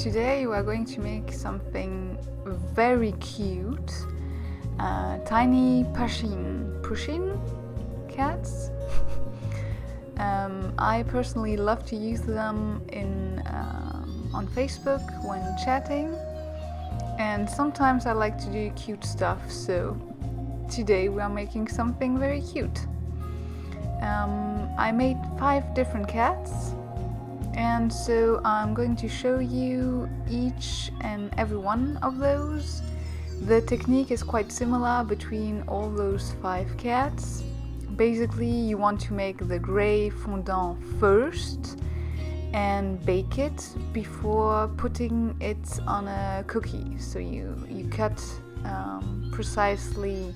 today we are going to make something very cute. Tiny Pusheen cats. I personally love to use them on Facebook when chatting, and sometimes I like to do cute stuff, so today we are making something very cute. I made 5 different cats, and so I'm going to show you each and every one of those. The technique is quite similar between all those 5 cats. Basically, you want to make the gray fondant first and bake it before putting it on a cookie. So you cut precisely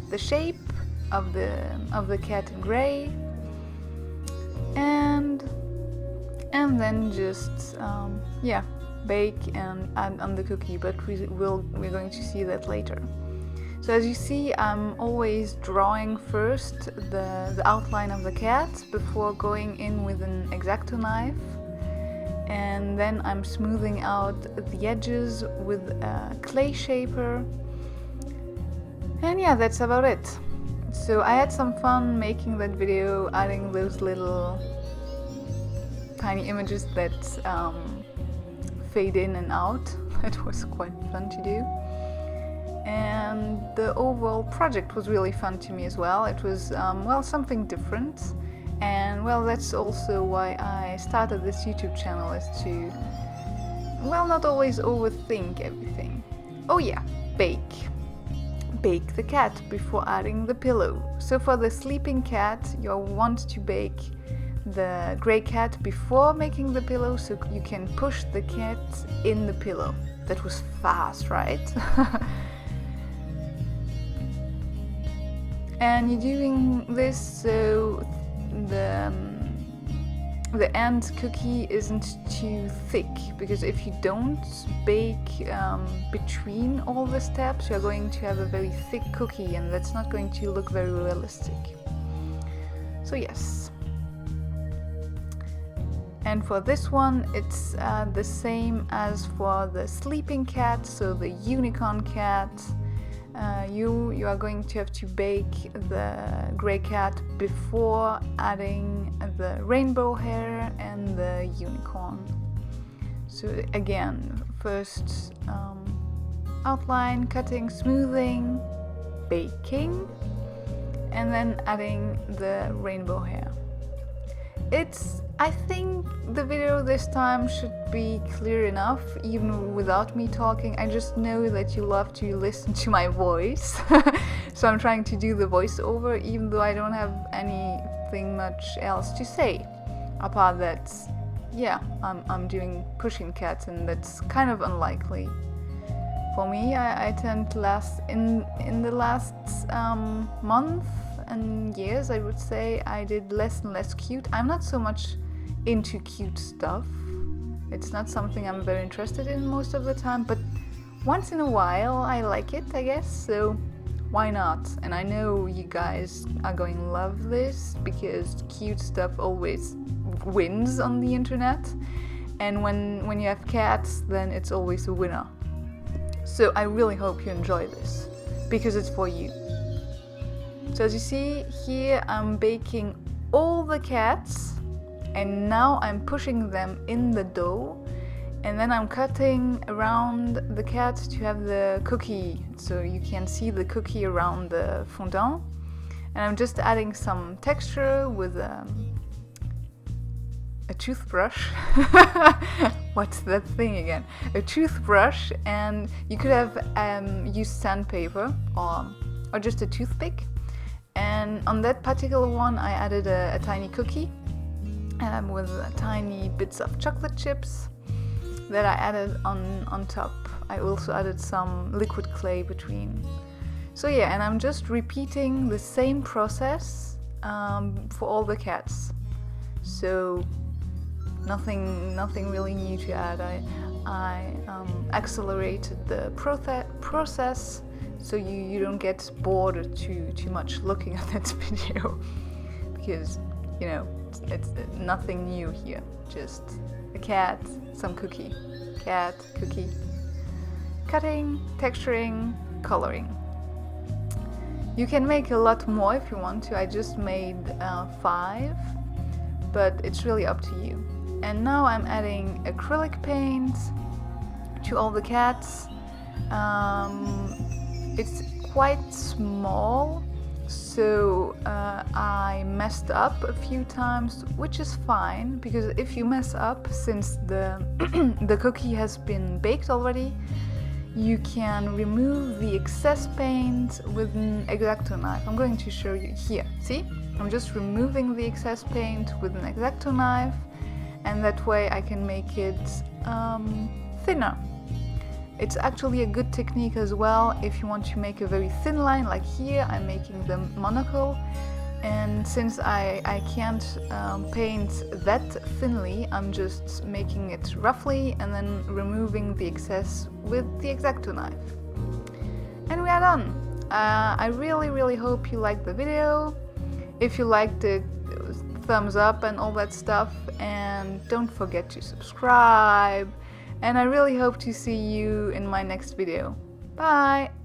the shape of the cat in gray, and then just bake and add on the cookie. But we're going to see that later. So as you see, I'm always drawing first the outline of the cat before going in with an X-Acto knife, and then I'm smoothing out the edges with a clay shaper, and yeah, that's about it. So I had some fun making that video, adding those little tiny images that fade in and out. It was quite fun to do. And the overall project was really fun to me as well. It was, something different. And, that's also why I started this YouTube channel, is to, not always overthink everything. Oh yeah, bake. Bake the cat before adding the pillow. So for the sleeping cat, you want to bake the gray cat before making the pillow, so you can push the cat in the pillow. That was fast, right? And you're doing this so the end cookie isn't too thick, because if you don't bake between all the steps, you're going to have a very thick cookie, and that's not going to look very realistic. So yes. And for this one, it's the same as for the sleeping cat, so the unicorn cat. You are going to have to bake the gray cat before adding the rainbow hair and the unicorn. So again, first outline, cutting, smoothing, baking, and then adding the rainbow hair. I think the video this time should be clear enough, even without me talking. I just know that you love to listen to my voice, so I'm trying to do the voiceover, even though I don't have anything much else to say, apart that, I'm doing Pusheen cats, and that's kind of unlikely. For me, I tend to in the last month and years, I would say, I did less and less cute. I'm not so much into cute stuff. It's not something I'm very interested in most of the time, but once in a while I like it, I guess, so why not? And I know you guys are going to love this, because cute stuff always wins on the internet, and when you have cats, then it's always a winner. So I really hope you enjoy this, because it's for you. So as you see here, I'm baking all the cats, and now I'm pushing them in the dough, and then I'm cutting around the cat to have the cookie, so you can see the cookie around the fondant. And I'm just adding some texture with a toothbrush. What's that thing again? A toothbrush, and you could have used sandpaper or just a toothpick. And on that particular one, I added a tiny cookie with tiny bits of chocolate chips that I added on top. I also added some liquid clay between. So yeah, and I'm just repeating the same process for all the cats. So nothing really new to add. I accelerated the process, so you don't get bored or too much looking at that video, because it's nothing new here, just a cat some cookie. Cat, cookie. Cutting, texturing, coloring. You can make a lot more if you want to. I just made 5, but it's really up to you. And now I'm adding acrylic paint to all the cats. It's quite small, so I messed up a few times, which is fine, because if you mess up, since the the cookie has been baked already, you can remove the excess paint with an X-Acto knife. I'm going to show you here. See? I'm just removing the excess paint with an X-Acto knife, and that way I can make it thinner. It's actually a good technique as well if you want to make a very thin line, like here I'm making the monocle, and since I can't paint that thinly, I'm just making it roughly and then removing the excess with the X-Acto knife. And we are done! I really hope you liked the video. If you liked it, thumbs up and all that stuff, and don't forget to subscribe. And I really hope to see you in my next video. Bye!